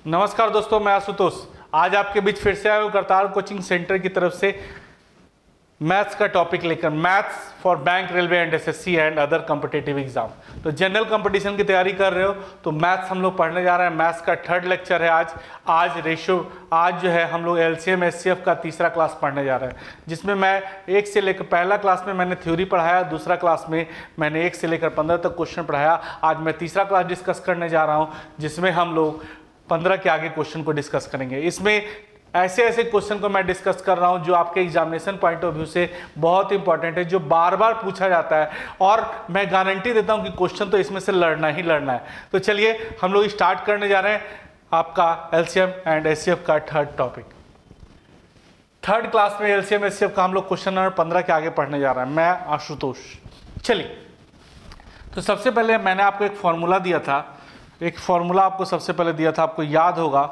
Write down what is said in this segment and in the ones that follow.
नमस्कार दोस्तों, मैं आशुतोष आज आपके बीच फिर से आया हूँ करतार कोचिंग सेंटर की तरफ से मैथ्स का टॉपिक लेकर। Maths for bank, railway and SSC and other competitive exam. तो जनरल कंपटीशन की तैयारी कर रहे हो तो मैथ्स हम लोग पढ़ने जा रहे हैं। मैथ्स का थर्ड लेक्चर है आज जो है हम लोग एलसीएम एचसीएफ का तीसरा क्लास पढ़ने जा रहे हैं, जिसमें मैं 1 से लेकर पहला क्लास में मैंने थ्योरी पढ़ाया, दूसरा क्लास में मैंने 1 से लेकर 15 तक क्वेश्चन पढ़ाया। आज मैं तीसरा क्लास डिस्कस करने जा रहा हूँ, जिसमें हम लोग 15 के आगे क्वेश्चन को डिस्कस करेंगे। इसमें ऐसे क्वेश्चन को मैं डिस्कस कर रहा हूं जो आपके एग्जामिनेशन पॉइंट ऑफ व्यू से बहुत इंपॉर्टेंट है, जो बार बार पूछा जाता है और मैं गारंटी देता हूं कि क्वेश्चन तो इसमें से लड़ना ही लड़ना है। तो चलिए हम लोग स्टार्ट करने जा रहे हैं आपका एलसीएम एंड एचसीएफ का थर्ड टॉपिक। थर्ड क्लास में एलसीएम एचसीएफ का हम लोग क्वेश्चन नंबर 15 के आगे पढ़ने जा रहे हैं। मैं आशुतोष। चलिए, तो सबसे पहले मैंने आपको एक फॉर्मूला दिया था, आपको याद होगा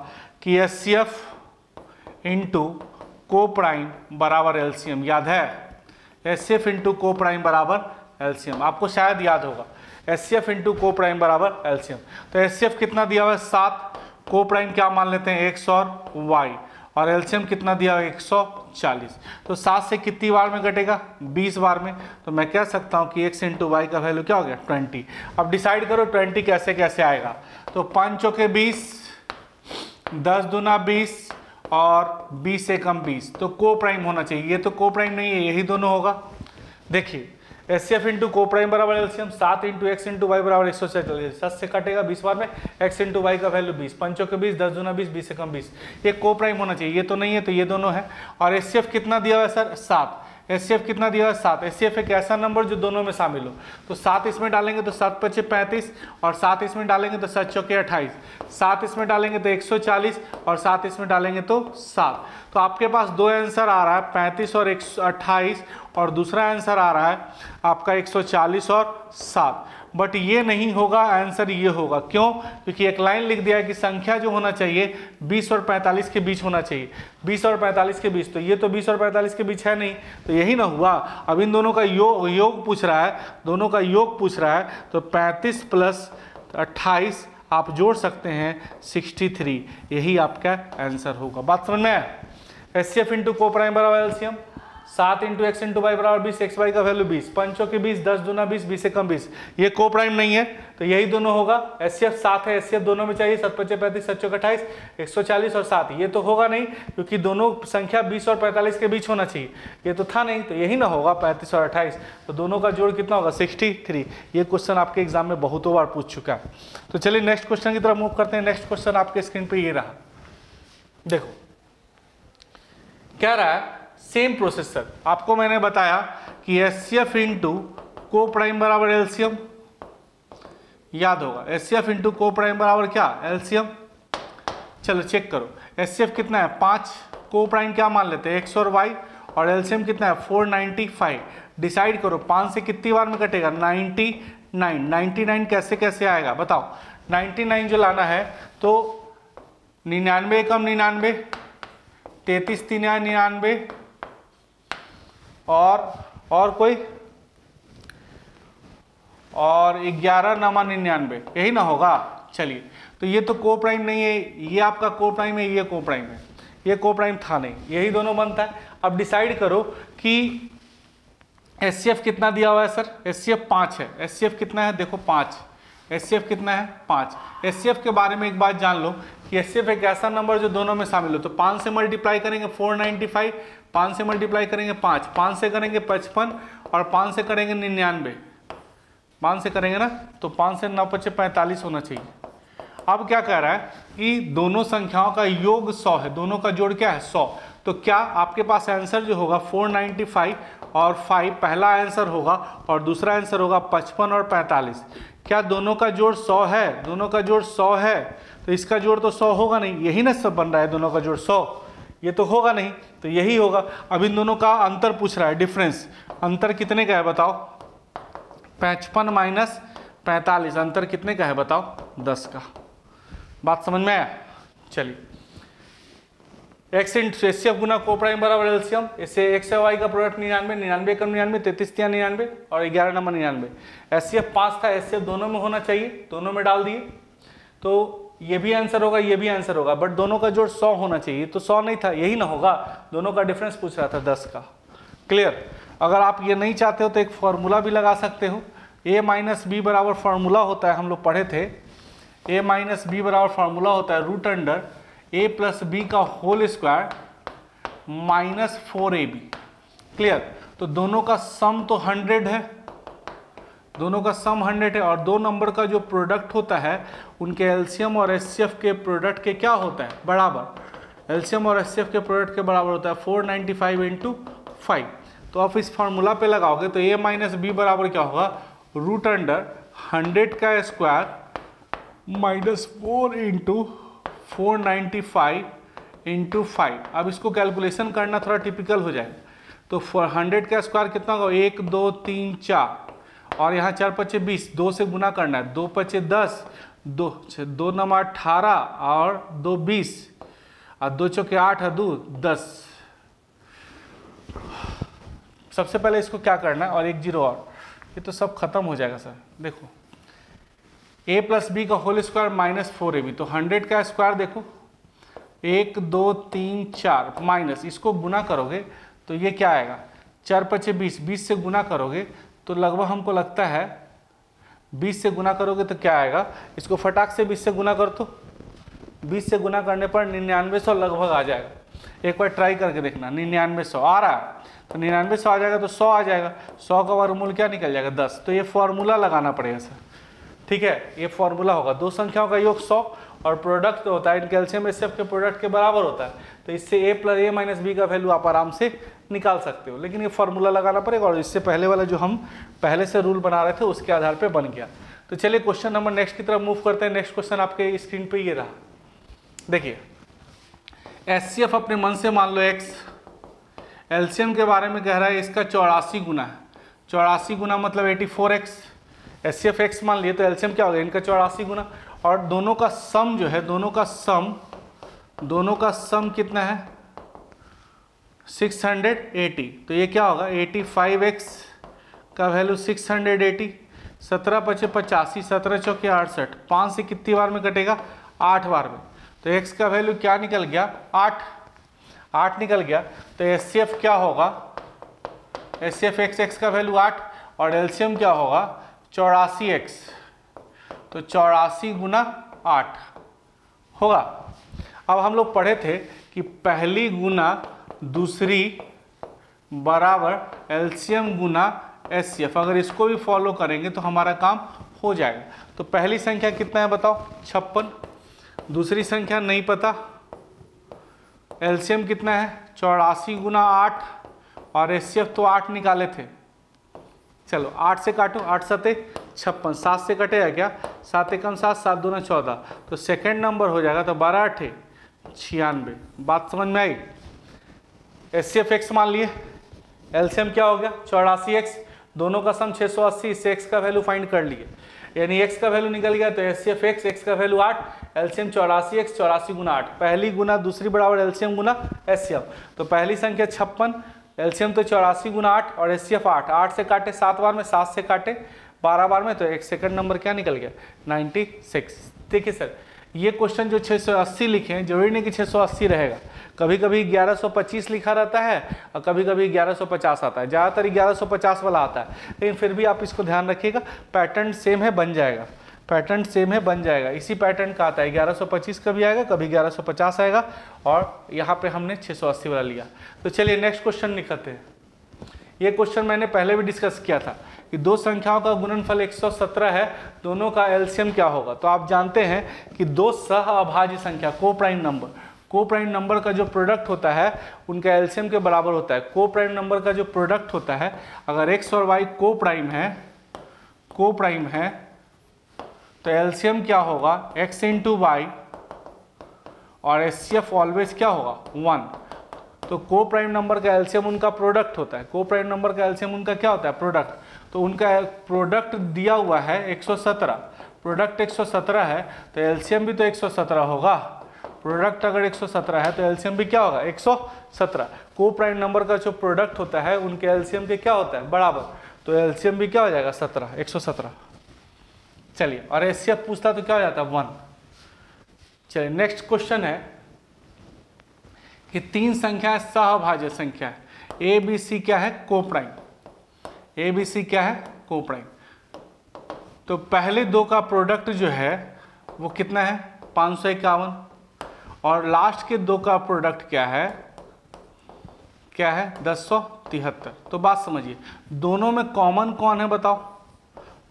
कि एचसीएफ इंटू को प्राइम बराबर एलसीएम। याद है? एचसीएफ इंटू को प्राइम बराबर एलसीएम, आपको शायद याद होगा। एचसीएफ इंटू को प्राइम बराबर एलसीएम। तो एचसीएफ कितना दिया हुआ है? 7। को प्राइम क्या मान लेते हैं? x और y, और एलसीएम कितना दिया हुआ है? 140। तो 7 से कितनी बार में कटेगा? 20 बार में। तो मैं कह सकता हूँ कि x इंटू वाई का वैल्यू क्या हो गया? 20। अब डिसाइड करो 20 कैसे कैसे आएगा। तो 5 चौके 20, 10 दूना 20 और 20 से कम 20, तो को प्राइम होना चाहिए। ये तो को प्राइम नहीं है, यही दोनों होगा। देखिए एचसीएफ इंटू को प्राइम बराबर LCM, 7 into x into y बराबर 140। 7 से कटेगा 20 बार में, एक्स इंटू वाई का वैल्यू 20, 5 के 20, 10 दूना 20, 20 से कम 20। ये को प्राइम होना चाहिए, ये तो नहीं है, तो ये दोनों है। और एचसीएफ कितना दिया हुआ है सर? 7। एचसीएफ कितना दिया हुआ है? 7। एचसीएफ एक ऐसा नंबर जो दोनों में शामिल हो। तो 7 इसमें डालेंगे तो 7 पचे 35, और 7 इसमें डालेंगे तो 7 चौके 28, 7 इसमें डालेंगे तो 140, और 7 इसमें डालेंगे तो 7। तो आपके पास दो आंसर आ रहा है, 35 और 128, और दूसरा आंसर आ रहा है आपका 140 और 7। बट ये नहीं होगा, आंसर ये होगा। क्यों? क्योंकि एक लाइन लिख दिया है कि संख्या जो होना चाहिए 20 और 45 के बीच होना चाहिए। 20 और 45 के बीच, तो ये तो 20 और 45 के बीच है नहीं, तो यही ना हुआ। अब इन दोनों का योग पूछ रहा है, दोनों का योग पूछ रहा है, तो 35 प्लस 28 आप जोड़ सकते हैं 63। यही आपका आंसर होगा। बात समझ में आया? एचसीएफ इंटू को प्राइम बराबर LCM, 7 into x into y बराबर 20, एक्स वाई का वैल्यू 20, 5 के 20, 10 दूना 20, 20 से कम 20। ये को प्राइम नहीं है, तो यही दोनों होगा। एचसीएफ 7 है, एचसीएफ दोनों में चाहिए, 7 पचे 35, 7 चौके 28, 140 और 7। ये तो होगा नहीं, क्योंकि दोनों संख्या 20 और 45 के बीच होना चाहिए। ये तो था नहीं, तो यही ना होगा 35 और 28। तो दोनों का जोड़ कितना होगा? 63। ये क्वेश्चन आपके एग्जाम में बहुतों बार पूछ चुका है। तो चलिए नेक्स्ट क्वेश्चन की तरफ मूव करते हैं। नेक्स्ट क्वेश्चन आपके स्क्रीन पर ये रहा। देखो कह रहा है सेम प्रोसेसर। आपको मैंने बताया कि एचसीएफ इंटू को प्राइम बराबर एलसीएम, याद होगा। एचसीएफ इंटू को प्राइम बराबर क्या? एलसीएम। चलो चेक करो, एचसीएफ कितना है? 5। को प्राइम क्या मान लेते हैं? एक्स और वाई, और एलसीएम कितना है? 495। डिसाइड करो 5 से कितनी बार में कटेगा? 99। 99 कैसे कैसे आएगा बताओ? 99 जो लाना है तो 99 कम 99, 33 3 99, और कोई, और 11 नमा 99, यही ना होगा। चलिए, तो ये तो को प्राइम नहीं है, ये आपका को प्राइम है, ये को प्राइम है, ये को प्राइम था नहीं, यही दोनों बनता है। अब डिसाइड करो कि एचसीएफ कितना दिया हुआ है सर? एचसीएफ 5 है। एचसीएफ कितना है? देखो 5। एचसीएफ कितना है? 5। एचसीएफ के बारे में एक बात जान लो कि एचसीएफ एक ऐसा नंबर जो दोनों में शामिल हो। तो 5 से मल्टीप्लाई करेंगे 495, 5 से मल्टीप्लाई करेंगे 5 से करेंगे 55, और 5 से करेंगे 99, 5 से करेंगे ना, तो 5 से 9 पचे 45 होना चाहिए। अब क्या कह रहा है कि दोनों संख्याओं का योग 100 है, दोनों का जोड़ क्या है? 100। तो क्या आपके पास आंसर जो होगा 495 और 5 पहला आंसर होगा, और दूसरा आंसर होगा 55 और 45। क्या दोनों का जोड़ 100 है? दोनों का जोड़ 100 है, तो इसका जोड़ तो 100 होगा नहीं, यही ना सब बन रहा है, दोनों का जोड़ 100, ये तो होगा नहीं, तो यही होगा। अब इन दोनों का अंतर पूछ रहा है, डिफरेंस। अंतर कितने का है बताओ? 55 माइनस 45, अंतर कितने का है बताओ? 10 का। बात समझ में आया? चलिए, एक्स इंटू एचसीएफ गुना को प्राइम बराबर एलसीएम। इससे एक्स और वाई का प्रोडक्ट 99, 99 कम 99, 33 3 99, और 11 नंबर 99। एचसीएफ 5 था, एचसीएफ दोनों में होना चाहिए, दोनों में डाल दिए। तो ये भी आंसर होगा, ये भी आंसर होगा, बट दोनों का जोड़ 100 होना चाहिए, तो 100 नहीं था, यही ना होगा, दोनों का डिफरेंस पूछ रहा था 10 का। क्लियर? अगर आप ये नहीं चाहते हो तो एक फॉर्मूला भी लगा सकते हो, a माइनस बी बराबर फार्मूला होता है, हम लोग पढ़े थे, a माइनस बी बराबर फार्मूला होता है root under a plus B का whole square minus 4ab। Clear? तो दोनों का सम तो 100 है, दोनों का सम 100 है, और दो नंबर का जो प्रोडक्ट होता है उनके एलसीएम और एचसीएफ के प्रोडक्ट के क्या होता है, बराबर। एलसीएम और एचसीएफ के प्रोडक्ट के बराबर होता है 495 इंटू 5। तो आप इस फार्मूला पे लगाओगे तो a माइनस बी बराबर क्या होगा, रूट अंडर 100 का स्क्वायर माइनस 4 इंटू 495 इंटू 5। अब इसको कैलकुलेशन करना थोड़ा टिपिकल हो जाएगा, तो 100 का स्क्वायर कितना होगा, 1 2 3 4, और यहाँ 4 पचे 20, 2 से गुना करना है, 2 पचे 10, 2 नंबर 18 और 2 20, और 2 चौके 8 और 2 10। सबसे पहले इसको क्या करना है, और एक जीरो और, ये तो सब खत्म हो जाएगा सर। देखो a प्लस बी का होल स्क्वायर माइनस 4ab, तो 100 का स्क्वायर देखो 1 2 3 4 माइनस, इसको गुना करोगे तो ये क्या आएगा, 4 पचे 20, 20 से गुना करोगे तो लगभग हमको लगता है 20 से गुना करोगे तो क्या आएगा, इसको फटाक से 20 से गुना कर, तो 20 से गुना करने पर 9900 लगभग आ जाएगा। एक बार ट्राई करके देखना, 9900 आ रहा है तो 9900 आ जाएगा, तो 100 आ जाएगा, 100 का वर्गमूल क्या निकल जाएगा, 10। तो ये फॉर्मूला लगाना पड़ेगा सर, ठीक है, ये फॉर्मूला होगा, दो संख्याओं का योग 100 और प्रोडक्ट होता है कैल्शियम एचसीएफ के प्रोडक्ट के बराबर होता है, तो इससे a माइनस बी का वैल्यू आप आराम से निकाल सकते हो, लेकिन ये फॉर्मूला लगाना पड़ेगा, और इससे पहले वाला जो हम पहले से रूल बना रहे थे उसके आधार पे बन गया। तो चलिए क्वेश्चन नंबर नेक्स्ट की तरफ मूव करते हैं। नेक्स्ट क्वेश्चन आपके स्क्रीन पे ये रहा, देखिए एचसीएफ अपने मन से मान लो x, एलसीएम के बारे में कह रहा है इसका 84 गुना है, 84 गुना मतलब 84x, एचसीएफ x मान लिए तो एलसीएम क्या होगा, इनका 84 गुना, और दोनों का सम जो है, दोनों का सम कितना है 680, तो ये क्या होगा 85x का वैल्यू 680, 17 पचे 85, 17 चौके 68, 5 से कितनी बार में कटेगा, 8 बार में, तो x का वैल्यू क्या निकल गया, 8 निकल गया। तो एचसीएफ क्या होगा, एचसीएफ x का वैल्यू 8, और एलसीएम क्या होगा 84x, तो 84 गुना 8 होगा। अब हम लोग पढ़े थे कि पहली गुना दूसरी बराबर एलसीएम गुना एचसीएफ, अगर इसको भी फॉलो करेंगे तो हमारा काम हो जाएगा। तो पहली संख्या कितना है बताओ 56, दूसरी संख्या नहीं पता, एलसीएम कितना है 84 गुना 8, और एचसीएफ तो 8 निकाले थे, चलो 8 से काटो, 8 सते 56, 7 से कटेगा क्या, 7 एकम 7, 7 दूना 14, तो सेकेंड नंबर हो जाएगा, तो 12 8 96। बात समझ में आई। एचसीएफ x मान लिए, एलसीएम क्या हो गया 84x, दोनों का सम 680, इससे x का वैल्यू फाइंड कर लिए, यानी x का वैल्यू निकल गया, तो एचसीएफ x का वैल्यू 8, एलसीएम 84x, 84 गुना 8, पहली गुना दूसरी बराबर एलसीएम गुना एचसीएफ, तो पहली संख्या 56, एलसीएम तो 84 गुना 8 और एचसीएफ 8, 8 से काटे 7 बार में, 7 से काटे 12 बार में, तो एक सेकंड नंबर क्या निकल गया 96। देखिए सर ये क्वेश्चन जो 680 लिखे हैं, जरूरी नहीं कि 680 रहेगा, कभी कभी 1125 लिखा रहता है और कभी कभी 1150 आता है, ज़्यादातर 1150 वाला आता है, लेकिन फिर भी आप इसको ध्यान रखिएगा, पैटर्न सेम है बन जाएगा, पैटर्न सेम है बन जाएगा, इसी पैटर्न का आता है, 1125 कभी आएगा कभी 1150 आएगा, और यहाँ पे हमने 680 वाला लिया। तो चलिए नेक्स्ट क्वेश्चन लिखते हैं। ये क्वेश्चन मैंने पहले भी डिस्कस किया था कि दो संख्याओं का गुणनफल 117 है, दोनों का एलसीएम क्या होगा। तो आप जानते हैं कि दो सह अभाज्य संख्या को प्राइम नंबर का जो प्रोडक्ट होता है उनका एलसीएम के बराबर होता है। को प्राइम नंबर का जो प्रोडक्ट होता है, अगर x और y को प्राइम है तो एलसीएम क्या होगा x इंटू वाई, और एचसीएफ ऑलवेज क्या होगा 1। तो को प्राइम नंबर का एलसीएम उनका प्रोडक्ट होता है, को प्राइम नंबर का एलसीएम उनका क्या होता है प्रोडक्ट, तो उनका प्रोडक्ट दिया हुआ है 117, प्रोडक्ट 117 है तो एलसीएम भी तो 117 होगा, प्रोडक्ट अगर 117 है तो एलसीएम भी क्या होगा 117। को प्राइम नंबर का जो प्रोडक्ट होता है उनके एलसीएम के क्या होता है बराबर, तो एलसीएम भी क्या हो जाएगा 117। चलिए, और एचसीएफ पूछता तो क्या हो जाता है 1। चलिए नेक्स्ट क्वेश्चन है कि तीन संख्या सहभाज्य संख्या है, ए बी सी क्या है, कोप्राइम, ए बी सी क्या है, कोप्राइम। तो पहले दो का प्रोडक्ट जो है वो कितना है 551, और लास्ट के दो का प्रोडक्ट क्या है 1073। तो बात समझिए, दोनों में कॉमन कौन है बताओ,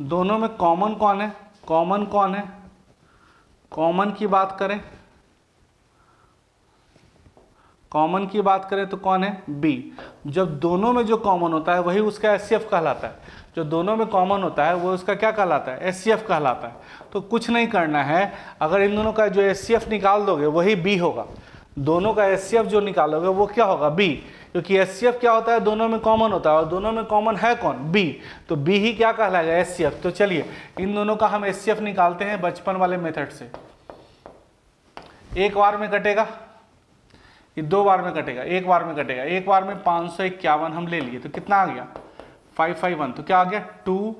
दोनों में कॉमन कौन है, कॉमन कौन है, कॉमन की बात करें, कॉमन की बात करें तो कौन है बी। जब दोनों में जो कॉमन होता है वही उसका एचसीएफ कहलाता है, जो दोनों में कॉमन होता है वो उसका क्या कहलाता है, एचसीएफ कहलाता है। तो कुछ नहीं करना है, अगर इन दोनों का जो एचसीएफ निकाल दोगे वही बी होगा, दोनों का एचसीएफ जो निकालोगे वो क्या होगा बी, क्योंकि एचसीएफ क्या होता है दोनों में कॉमन होता है और दोनों में कॉमन है कौन बी, तो बी ही क्या कहलाएगा एचसीएफ। तो चलिए इन दोनों का हम एचसीएफ निकालते हैं बचपन वाले मेथड से। एक बार में कटेगा, ये दो बार में कटेगा, एक बार में कटेगा, एक बार में 551 हम ले लिए तो कितना आ गया 551, तो क्या आ गया 2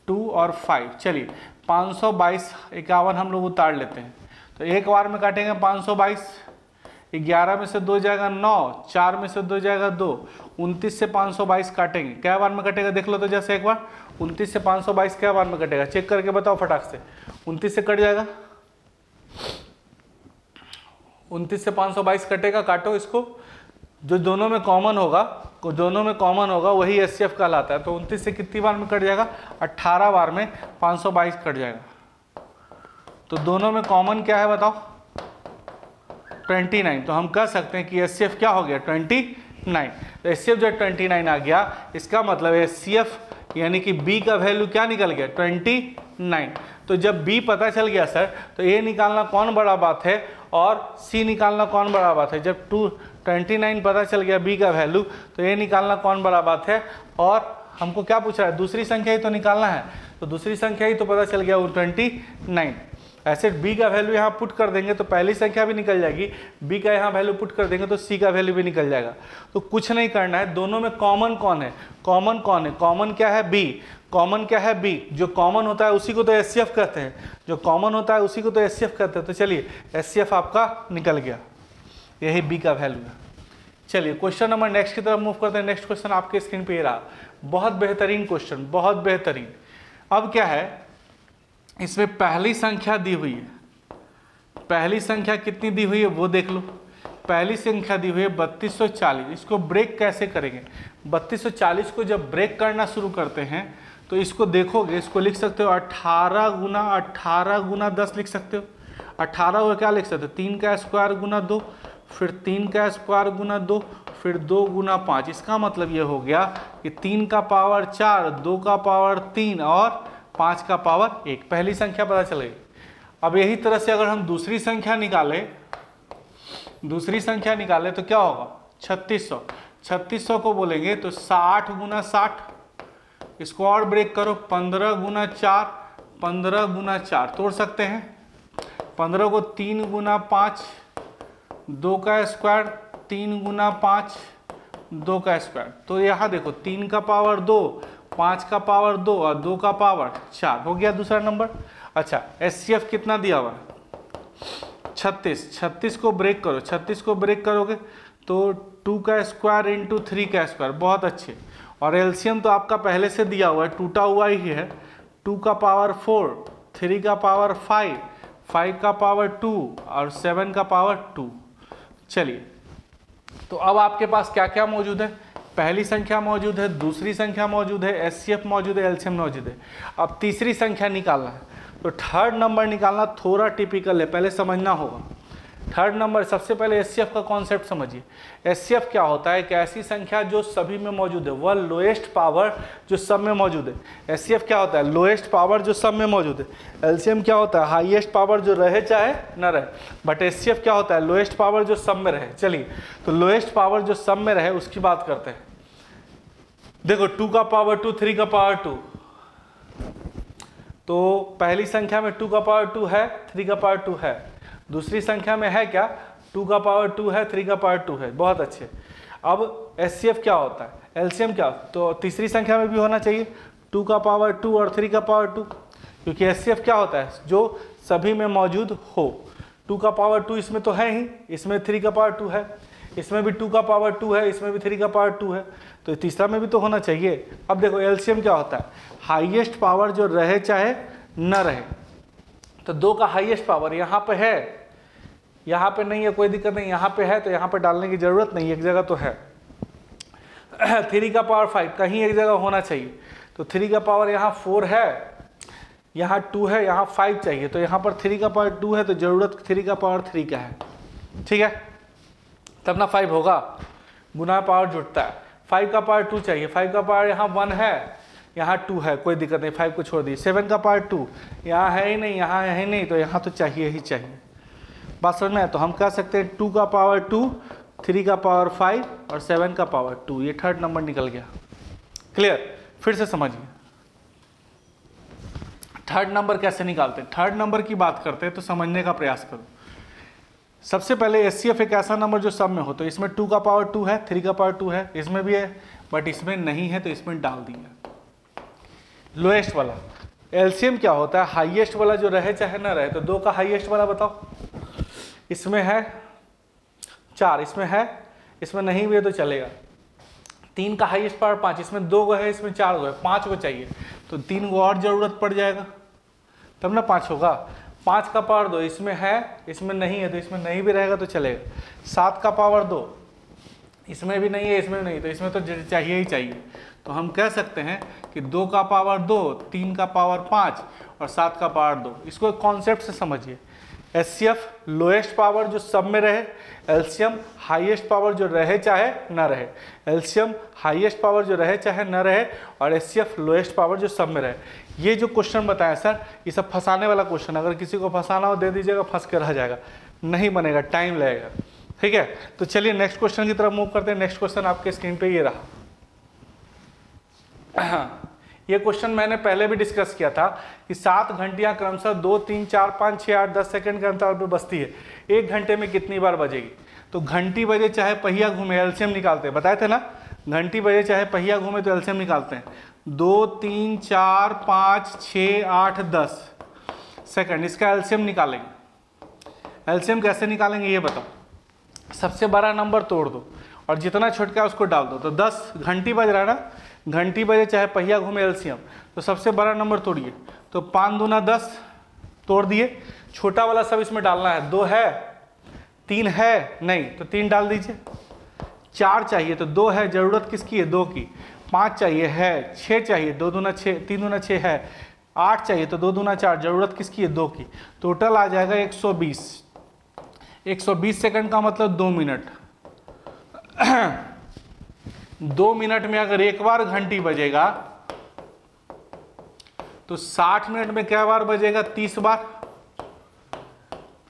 2 और 5। चलिए 522 51 हम लोग उतार लेते हैं, तो एक बार में काटेंगे 522, 11 में से 2 जाएगा 9, 4 में से 2 जाएगा 2, 29 से 522 काटेंगे, क्या बार में कटेगा देख लो तो जैसे एक बार 29 से 522 क्या बार में कटेगा, चेक करके बताओ फटाक से। 29 से कट जाएगा, 29 से 522 कटेगा, काटो इसको, जो दोनों में कॉमन होगा, दोनों में कॉमन होगा वही एचसीएफ कहलाता है। तो 29 से कितनी बार में कट जाएगा 18 बार में 522 कट जाएगा। तो दोनों में कॉमन क्या है बताओ 29, तो हम कह सकते हैं कि एचसीएफ क्या हो गया 29। तो एचसीएफ जब 29 आ गया इसका मतलब एचसीएफ यानी कि बी का वैल्यू क्या निकल गया 29। तो जब बी पता चल गया सर तो ए निकालना कौन बड़ा बात है और सी निकालना कौन बड़ा बात है। जब 29 पता चल गया बी का वैल्यू तो ए निकालना कौन बड़ा बात है, और हमको क्या पूछ रहा है दूसरी संख्या ही तो निकालना है, तो दूसरी संख्या ही तो पता चल गया वो 29। ऐसे बी का वैल्यू यहाँ पुट कर देंगे तो पहली संख्या भी निकल जाएगी, बी का यहाँ वैल्यू पुट कर देंगे तो सी का वैल्यू भी निकल जाएगा। तो कुछ नहीं करना है, दोनों में कॉमन कौन है, कॉमन कौन है, कॉमन क्या है बी, कॉमन क्या है बी, जो कॉमन होता है उसी को तो एचसीएफ कहते हैं, जो कॉमन होता है उसी को तो एचसीएफ कहते हैं। तो चलिए एचसीएफ आपका निकल गया, यही बी का वैल्यू है। चलिए क्वेश्चन नंबर नेक्स्ट की तरफ मूव करते हैं। नेक्स्ट क्वेश्चन आपके स्क्रीन पे ये रहा, बहुत बेहतरीन क्वेश्चन, बहुत बेहतरीन। अब क्या है इसमें पहली संख्या दी हुई है, पहली संख्या कितनी दी हुई है वो देख लो। पहली संख्या दी हुई है 3240, इसको ब्रेक कैसे करेंगे। 3240 को जब ब्रेक करना शुरू करते हैं तो इसको देखोगे, इसको लिख सकते हो 18 गुना 10 लिख सकते हो। 18 को क्या लिख सकते हो 3 का स्क्वायर गुना 2, फिर 3 का स्क्वायर गुना 2, फिर 2 गुना 5। इसका मतलब ये हो गया कि 3 का पावर 4, 2 का पावर 3 और 5 का पावर 1। पहली संख्या पता चल गई। अब यही तरह से अगर हम दूसरी संख्या निकालें, दूसरी संख्या निकालें तो क्या होगा 3600। 3600 को बोलेंगे तो 60 गुना 60, इसको और ब्रेक करो 15 गुना 4, 15 गुना 4 तोड़ सकते हैं। 15 को 3 गुना 5, 2 का स्क्वायर, 3 गुना 5, 2 का स्क्वायर। तो यहाँ देखो 3 का पावर 2, 5 का पावर 2 और 2 का पावर 4 हो गया दूसरा नंबर। अच्छा एचसीएफ कितना दिया हुआ है 36। 36 को ब्रेक करो, 36 को ब्रेक करोगे तो 2 का स्क्वायर इंटू 3 का स्क्वायर, बहुत अच्छे। और एलसीएम तो आपका पहले से दिया हुआ है, टूटा हुआ ही है। 2 का पावर 4, 3 का पावर 5, 5 का पावर 2 और 7 का पावर 2। चलिए तो अब आपके पास क्या क्या मौजूद है, पहली संख्या मौजूद है, दूसरी संख्या मौजूद है, एचसीएफ मौजूद है, एलसीएम मौजूद है। अब तीसरी संख्या निकालना है, तो थर्ड नंबर निकालना थोड़ा टिपिकल है, पहले समझना होगा। थर्ड नंबर सबसे पहले एचसीएफ का कॉन्सेप्ट समझिए। एचसीएफ क्या होता है, एक ऐसी संख्या जो सभी में मौजूद है, वह लोएस्ट पावर जो सब में मौजूद है। एचसीएफ क्या होता है, लोएस्ट पावर जो सब में मौजूद है। एलसीएम क्या होता है, हाईएस्ट पावर जो रहे चाहे न रहे, बट एचसीएफ क्या होता है, लोएस्ट पावर जो सब में रहे। चलिए तो लोएस्ट पावर जो सब में रहे उसकी बात करते हैं। देखो 2 का पावर 2, 3 का पावर 2, तो पहली संख्या में 2 का पावर 2 है, 3 का पावर 2 है। दूसरी संख्या में है क्या, 2 का पावर 2 है, 3 का पावर 2 है, बहुत अच्छे। अब एचसीएफ क्या होता है, एलसीएम क्या, तो तीसरी संख्या में भी होना चाहिए 2 का पावर 2 और 3 का पावर 2, क्योंकि एचसीएफ क्या होता है जो सभी में मौजूद हो। 2 का पावर 2 इसमें तो है ही, इसमें 3 का पावर 2 है, इसमें भी 2 का पावर 2 है, इसमें भी 3 का पावर 2 है, तो तीसरा में भी तो होना चाहिए। अब देखो एलसीएम क्या होता है, हाईएस्ट पावर जो रहे चाहे न रहे, तो 2 का हाईएस्ट पावर यहाँ पे है, यहाँ पे नहीं है, कोई दिक्कत नहीं, यहाँ पे है तो यहाँ पे डालने की जरूरत नहीं, एक जगह तो है। 3 का पावर 5 कहीं एक जगह होना चाहिए, तो 3 का पावर यहाँ 4 है, यहाँ 2 है, यहाँ 5 चाहिए, तो यहाँ पर 3 का पावर 2 है, तो जरूरत 3 का पावर 3 का है, ठीक है, तब ना 5 होगा, गुना पावर जुटता है। 5 का पावर 2 चाहिए, 5 का पावर यहाँ 1 है, यहाँ 2 है, कोई दिक्कत नहीं, 5 को छोड़ दिए। 7 का पावर 2 यहाँ है ही नहीं, यहाँ है ही नहीं, तो यहाँ तो चाहिए ही चाहिए। बात समझ में है? तो हम कह सकते हैं 2 का पावर 2, 3 का पावर 5 और 7 का पावर 2, ये थर्ड नंबर निकल गया। क्लियर? फिर से समझिए थर्ड नंबर कैसे निकालते हैं। थर्ड नंबर की बात करते हैं तो समझने का प्रयास करो। सबसे पहले एचसीएफ एक ऐसा नंबर जो सब में हो, तो इसमें 2 का पावर 2 है, 3 का पावर 2 है, इसमें भी है, बट इसमें नहीं है तो इसमें डाल दिया। लोएस्ट वाला एलसीएम क्या होता है, हाईएस्ट वाला जो रहे चाहे ना रहे, तो 2 का हाईएस्ट वाला बताओ, इसमें है 4, इसमें है, इसमें नहीं भी है तो चलेगा। 3 का हाईएस्ट पावर 5, इसमें 2 गो है, इसमें 4 गो है, 5 गो चाहिए, तो 3 गो और जरूरत पड़ जाएगा, तब ना 5 होगा। 5 का पावर 2 इसमें है, इसमें नहीं है, तो इसमें नहीं भी रहेगा तो चलेगा। 7 का पावर 2 इसमें भी नहीं है, इसमें नहीं, तो इसमें तो चाहिए ही चाहिए। तो हम कह सकते हैं कि 2 का पावर 2, 3 का पावर 5 और 7 का पावर 2। इसको एक कॉन्सेप्ट से समझिए, एचसीएफ लोएस्ट पावर जो सब में रहे, एलसीएम हाईएस्ट पावर जो रहे चाहे ना रहे, एलसीएम हाईएस्ट पावर जो रहे चाहे ना रहे, और एचसीएफ लोएस्ट पावर जो सब में रहे। ये जो क्वेश्चन बताया सर, ये सब फंसाने वाला क्वेश्चन, अगर किसी को फंसाना हो दे दीजिएगा, फंस के रह जाएगा, नहीं बनेगा, टाइम लगेगा, ठीक है। तो चलिए नेक्स्ट क्वेश्चन की तरफ मूव करते हैं। नेक्स्ट क्वेश्चन आपके स्क्रीन पे ये रहा। ये क्वेश्चन मैंने पहले भी डिस्कस किया था कि 7 घंटियां क्रमशः 2, 3, 4, 5, 6, 8, 10 सेकंड के अंतराल पे बजती है, 1 घंटे में कितनी बार बजेगी। तो घंटी बजे चाहे पहिया घूमे, एलसीएम निकालते हैं, बताए थे ना, घंटी बजे चाहे पहिया घूमे तो एलसीएम निकालते हैं। 2, 3, 4, 5, 6, 8, 10 सेकंड, इसका एलसीएम निकालेंगे। एलसीएम कैसे निकालेंगे ये बताओ। सबसे बड़ा नंबर तोड़ दो और जितना छोटका है उसको डाल दो। तो 10 घंटी बज रहा है ना, घंटी बजे चाहे पहिया घूमे एलसीएम, तो सबसे बड़ा नंबर तोड़िए। तो 5 दूना 10 तोड़ दिए, छोटा वाला सब इसमें डालना है। 2 है, 3 है नहीं, तो 3 डाल दीजिए। 4 चाहिए तो 2 है, जरूरत किसकी है, 2 की। 5 चाहिए है, 6 चाहिए, 2 दूना 6, 3 दूना 6 है। 8 चाहिए तो 2 दूना 4, जरूरत किसकी है, 2 की। टोटल आ जाएगा 120। 120 सेकंड का मतलब 2 मिनट। 2 मिनट में अगर एक बार घंटी बजेगा तो 60 मिनट में क्या बार बजेगा, 30 बार।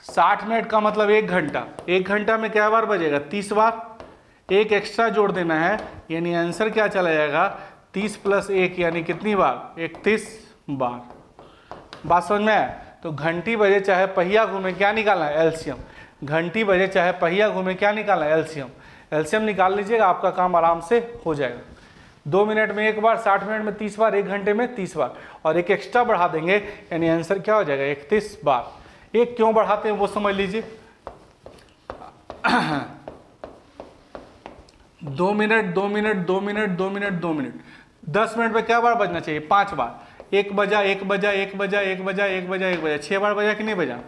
60 मिनट का मतलब 1 घंटा, 1 घंटा में क्या बार बजेगा, 30 बार। एक एक्स्ट्रा जोड़ देना है, यानी आंसर क्या चला जाएगा, 30 + 1 यानी कितनी बार, 31 बार। बात समझ में आया। तो घंटी बजे चाहे पहिया घूमे, क्या निकालना है, एलसीएम। घंटी बजे चाहे पहिया घूमे, क्या निकालना है, एलसीएम। एलसीएम निकाल लीजिएगा, आपका काम आराम से हो जाएगा। 2 मिनट में एक बार, 60 मिनट में 30 बार, 1 घंटे में 30 बार, और एक एक्स्ट्रा बढ़ा देंगे, यानी आंसर क्या हो जाएगा, 31 बार। एक क्यों बढ़ाते हैं वो समझ लीजिए। 2 minute 2 minute 2 minute 2 minute 2 minute, 10 minute में क्या बार बजना चाहिए, 5 बार। 1 बजा 1 बजा 1 बजा 1 बजा 1 बजा 1 बजा, 6 बार बजा कि नहीं बजा।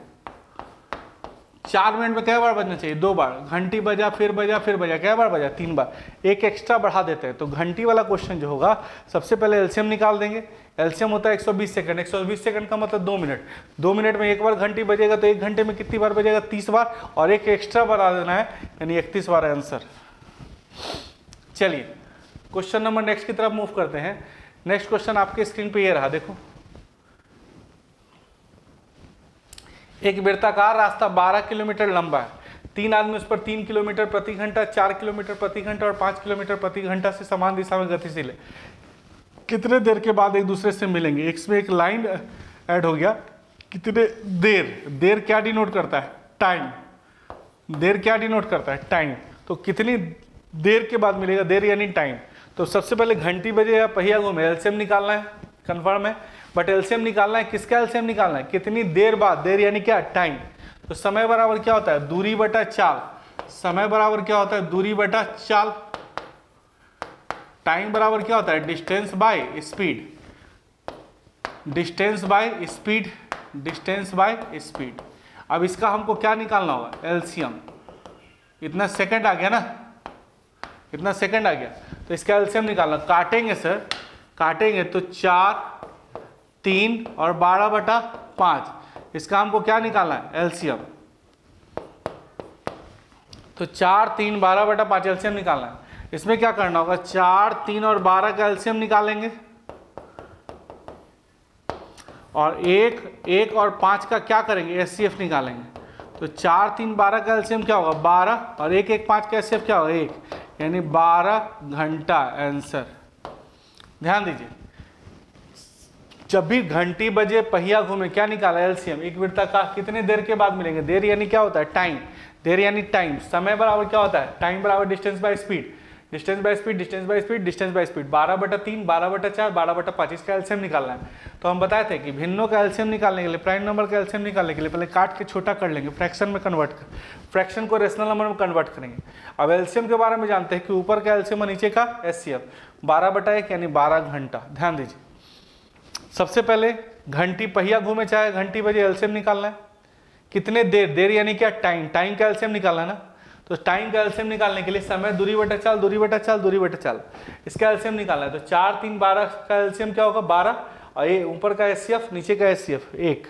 4 मिनट में क्या बार बजना चाहिए, 2 बार। घंटी बजा फिर बजा, क्या बार बजा, 3 बार। एक एक्स्ट्रा बढ़ा देते हैं। तो घंटी वाला क्वेश्चन जो होगा, सबसे पहले एलसीएम निकाल देंगे। एलसीएम होता है 120 सेकंड, 120 सेकंड का मतलब 2 मिनट। 2 मिनट में एक बार घंटी बजेगा तो 1 घंटे में कितनी बार बजेगा, 30 बार, और एक एक्स्ट्रा बढ़ा देना है, यानी 31 बार आंसर। चलिए क्वेश्चन नंबर नेक्स्ट की तरफ मूव करते हैं। नेक्स्ट क्वेश्चन आपके स्क्रीन पे ये रहा, देखो। एक वृत्ताकार रास्ता 12 किलोमीटर लंबा है। 3 आदमी उस पर 3 किलोमीटर प्रति घंटा, 4 किलोमीटर प्रति घंटा और 5 किलोमीटर प्रति घंटा से समान दिशा में गतिशील है। कितने देर के बाद एक दूसरे से मिलेंगे। इसमें एक लाइन ऐड हो गया, कितने देर। देर क्या डिनोट करता है, टाइम। देर क्या डिनोट करता है, टाइम। तो कितनी देर के बाद मिलेगा, देर यानी टाइम। तो सबसे पहले घंटी बजे या पहिया घूमे, एलसीएम निकालना है, कंफर्म है। बट एलसीएम निकालना है, किसका एलसीएम निकालना है, कितनी देर बाद, देर यानी क्या, टाइम। तो समय बराबर क्या होता है, दूरी बटा चाल। समय बराबर क्या होता है, दूरी बटा चाल। टाइम बराबर क्या होता है, distance by speed. Distance by speed, distance by speed. अब इसका हमको क्या निकालना होगा, एलसीएम। इतना सेकंड आ गया ना, इतना सेकंड आ गया, तो इसका एलसीएम निकालना। काटेंगे सर, काटेंगे तो 4, 3 और 12/5। इसका हमको क्या निकालना है, एलसीएम। तो 4, 3, 12/5 एलसीएम निकालना है। इसमें क्या करना होगा, 4, 3 और 12 का एलसीएम निकालेंगे, और 1 और 5 का क्या करेंगे, एचसीएफ निकालेंगे। तो 4, 3, 12 का एलसीएम क्या होगा, 12, और 1, 1, 5 का एचसीएफ क्या होगा, 1, यानी 12 घंटा आंसर। ध्यान दीजिए, जब भी घंटी बजे पहिया घूमे, क्या निकाला, एलसीएम। एक वृत्ता का कितने देर के बाद मिलेंगे, देर यानी क्या होता है, टाइम। देर यानी टाइम। समय बराबर क्या होता है, टाइम बराबर distance by speed. Distance by speed, distance by speed, distance by speed. 12/3, 12/4, 12/5 इसका एलसीएम निकालना है। तो हम बताए थे कि भिन्नों का एलसीएम निकालने के लिए, प्राइम नंबर का एलसीएम निकालने के लिए पहले काट के छोटा कर लेंगे, फ्रैक्शन में कन्वर्ट कर, फ्रैक्शन को रेशनल नंबर में कन्वर्ट करेंगे। अब एलसीएम के बारे में जानते हैं कि ऊपर का एलसीएम और नीचे का एचसीएफ। 12/1 यानी 12 घंटा। ध्यान दीजिए, सबसे पहले घंटी पहिया घूमे चाहे घंटी बजे, एलसीएम निकालना है। कितने देर, देर यानी क्या, टाइम। टाइम का एलसीएम निकालना है ना, तो टाइम का एलसीएम निकालने के लिए समय, दूरी बटा चाल, दूरी बटा चाल, दूरी बटा चाल, इसका एलसीएम निकालना है। तो 4, 3, 12 का एलसीएम क्या होगा, 12, और ये ऊपर का एचसीएफ, नीचे का एचसीएफ 1,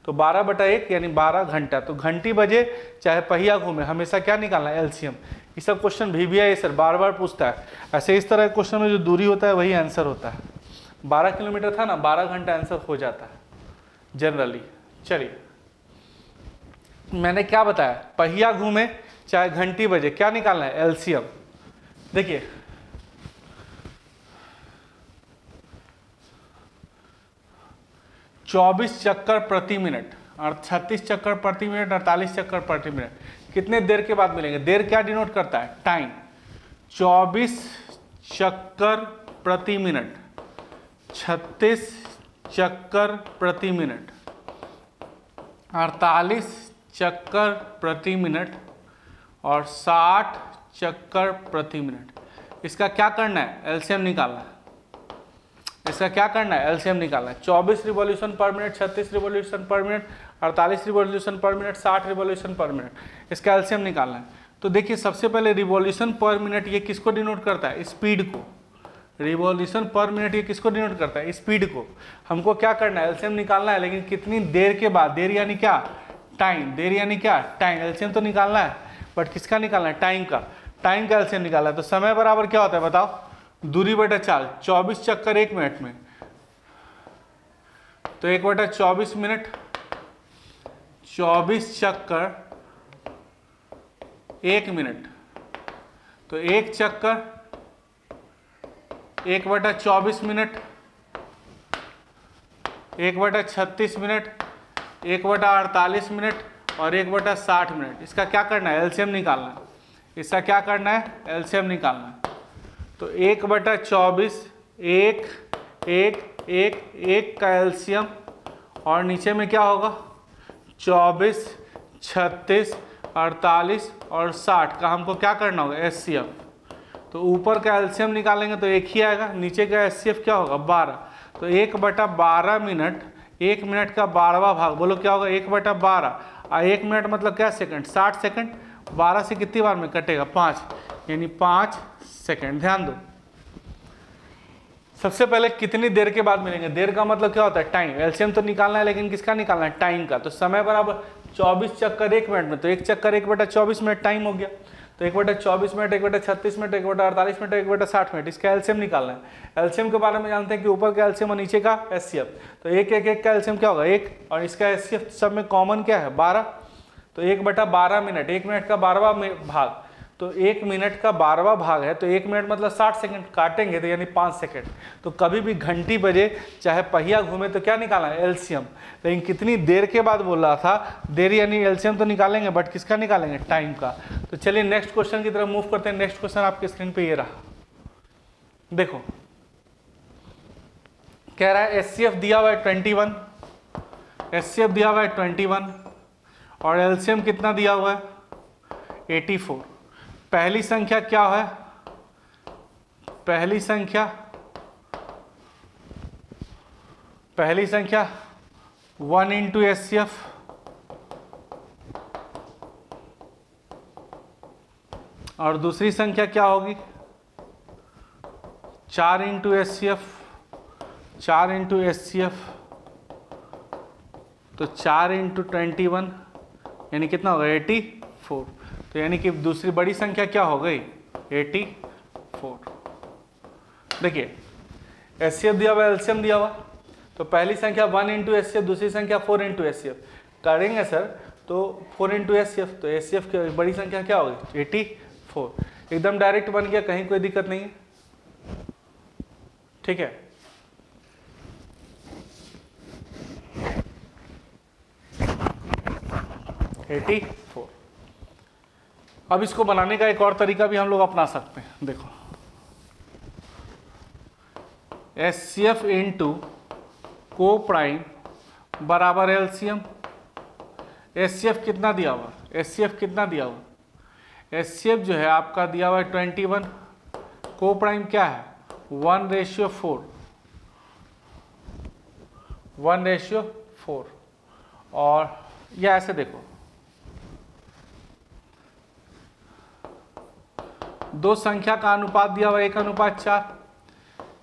तो 12/1 यानी 12 घंटा। तो घंटी बजे चाहे पहिया घूमे, हमेशा क्या निकालना है, एलसीएम। ये सब क्वेश्चन VVI सर बार बार पूछता है। ऐसे इस तरह के क्वेश्चन में जो दूरी होता है वही आंसर होता है। 12 किलोमीटर था ना, 12 घंटा आंसर हो जाता है जनरली। चलिए, मैंने क्या बताया, पहिया घूमे चाहे घंटी बजे, क्या निकालना है, एलसीएम। देखिए, चौबीस चक्कर प्रति मिनट और 36 चक्कर प्रति मिनट, 48 चक्कर प्रति मिनट कितने देर के बाद मिलेंगे। देर क्या डिनोट करता है, टाइम। 24 चक्कर प्रति मिनट, 36 चक्कर प्रति मिनट, 48 चक्कर प्रति मिनट और 60 चक्कर प्रति मिनट। इसका क्या करना है, एलसीएम निकालना है। इसका क्या करना है, एलसीएम निकालना है। 24 रिवॉल्यूशन पर मिनट, 36 रिवॉल्यूशन पर मिनट, 48 रिवॉल्यूशन पर मिनट, 60 रिवॉल्यूशन पर मिनट, इसका एलसीएम निकालना है। तो देखिए, सबसे पहले रिवॉल्यूशन पर मिनट ये किसको डिनोट करता है, स्पीड को। रिवॉल्यूशन पर मिनट ये किसको डिनोट करता है, स्पीड को। हमको क्या करना है, एलसीएम निकालना है, लेकिन कितनी देर के बाद। देर यानी क्या, टाइम। देर यानी क्या, टाइम। एलसीएम तो निकालना है, बट किसका निकालना है, टाइम का। टाइम का एलसीएम निकालना है। तो समय बराबर क्या होता है बताओ, दूरी बटा चाल। 24 चक्कर 1 मिनट में, तो 1/24 मिनट। 24 चक्कर 1 मिनट, तो 1 चक्कर 1/24 मिनट, 1/36 मिनट, 1/48 मिनट और 1/60 मिनट। इसका क्या करना है, एलसीएम निकालना है। इसका क्या करना है, एलसीएम निकालना है। तो 1/24, 1, 1, 1, 1 का एलसीएम, और नीचे में क्या होगा, 24, 36, 48 और 60 का हमको क्या करना होगा, एचसीएफ। तो ऊपर का एलसीएम निकालेंगे तो 1 ही आएगा, नीचे का एचसीएफ क्या होगा, 12। तो 1/12 मिनट, 1 मिनट का 12वां भाग, बोलो क्या होगा, 1/12। 1 मिनट मतलब क्या, सेकंड, 60 सेकंड। 12 से कितनी बार में कटेगा, 5, यानी 5 सेकंड। ध्यान दो, सबसे पहले कितनी देर के बाद मिलेंगे। देर का मतलब क्या होता है, टाइम। एलसीएम तो निकालना है, लेकिन किसका निकालना है, टाइम का। तो समय बराबर 24 चक्कर 1 मिनट में, तो 1 चक्कर 1/24 मिनट टाइम हो गया। तो 1/24 मिनट, 1/36 मिनट, 1/48 मिनट, 1/60 मिनट, इसका एलसीएम निकालना है। एलसीएम के बारे में जानते हैं कि ऊपर का एलसीएम और नीचे का एचसीएफ। तो 1, 1, 1 का एलसीएम क्या होगा, 1, और इसका एचसीएफ सब में कॉमन क्या है, 12। तो 1/12 मिनट, 1 मिनट का 12वां भाग, तो 1 मिनट का 12वां भाग है, तो 1 मिनट मतलब 60 सेकंड, काटेंगे तो यानी 5 सेकंड। तो कभी भी घंटी बजे चाहे पहिया घूमे तो क्या निकालना है, एलसीएम। लेकिन कितनी देर के बाद बोल रहा था, देर यानी एलसीएम तो निकालेंगे, बट किसका निकालेंगे, टाइम का। तो चलिए नेक्स्ट क्वेश्चन की तरफ मूव करते हैं। नेक्स्ट क्वेश्चन आपके स्क्रीन पे ये रहा, देखो कह रहा है एचसीएफ दिया हुआ है 21, एचसीएफ दिया हुआ है 21, और एलसीएम कितना दिया हुआ है 84। पहली संख्या क्या है, पहली संख्या 1 इंटू HCF और दूसरी संख्या क्या होगी 4 इंटू HCF, 4 इंटू HCF तो 4 इंटू 21 यानी कितना होगा 84। तो यानी कि दूसरी बड़ी संख्या क्या हो गई 84। देखिए HCF दिया हुआ, एलसीएम दिया हुआ, तो पहली संख्या 1 इंटू HCF, दूसरी संख्या 4 इंटू HCF करेंगे सर, तो 4 इंटू HCF, तो HCF की बड़ी संख्या क्या होगी 84। एकदम डायरेक्ट बन गया, कहीं कोई दिक्कत नहीं है, ठीक है। एटी 4। अब इसको बनाने का एक और तरीका भी हम लोग अपना सकते हैं। देखो HCF इंटू को प्राइम बराबर एलसीएम। HCF कितना दिया हुआ, HCF कितना दिया हुआ, HCF जो है आपका दिया हुआ है 21, को प्राइम क्या है 1:4, 1:4। और या ऐसे देखो दो संख्या का अनुपात दिया हुआ 1:4।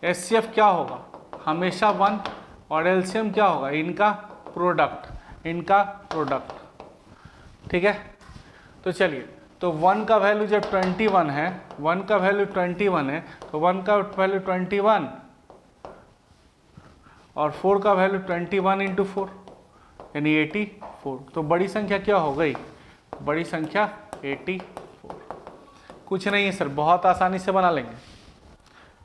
HCF क्या होगा हमेशा 1 और एलसीएम क्या होगा इनका प्रोडक्ट, इनका प्रोडक्ट, ठीक है। तो चलिए, तो 1 का वैल्यू जब 21 है, 1 का वैल्यू 21 है, तो 1 का वैल्यू 21 और 4 का वैल्यू 21 इंटू 4 यानी 84। तो बड़ी संख्या क्या हो गई, बड़ी संख्या 84। कुछ नहीं है सर, बहुत आसानी से बना लेंगे।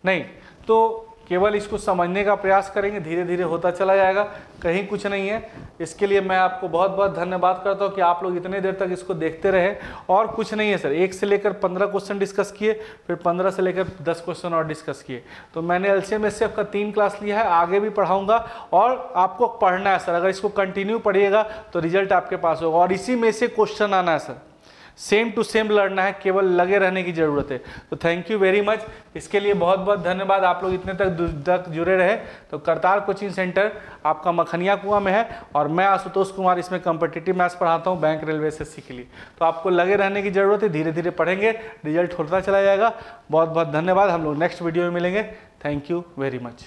नहीं तो केवल इसको समझने का प्रयास करेंगे, धीरे धीरे होता चला जाएगा, कहीं कुछ नहीं है। इसके लिए मैं आपको बहुत बहुत धन्यवाद करता हूँ कि आप लोग इतने देर तक इसको देखते रहे। और कुछ नहीं है सर, 1 से लेकर 15 क्वेश्चन डिस्कस किए, फिर 15 से लेकर 10 क्वेश्चन और डिस्कस किए। तो मैंने एलसीएम एचसीएफ का 3 क्लास लिया है, आगे भी पढ़ाऊँगा और आपको पढ़ना है सर। अगर इसको कंटिन्यू पढ़िएगा तो रिजल्ट आपके पास होगा और इसी में से क्वेश्चन आना है सर, सेम टू सेम लड़ना है, केवल लगे रहने की ज़रूरत है। तो थैंक यू वेरी मच, इसके लिए बहुत बहुत धन्यवाद। आप लोग इतने तक जुड़े रहे। तो करतार कोचिंग सेंटर आपका मखनिया कुआं में है और मैं आशुतोष कुमार इसमें कॉम्पिटिटिव मैथ्स पढ़ाता हूं बैंक रेलवे एसएससी के लिए। तो आपको लगे रहने की ज़रूरत है, धीरे धीरे पढ़ेंगे, रिजल्ट होता चला जाएगा। बहुत बहुत धन्यवाद, हम लोग नेक्स्ट वीडियो में मिलेंगे। Thank you very much.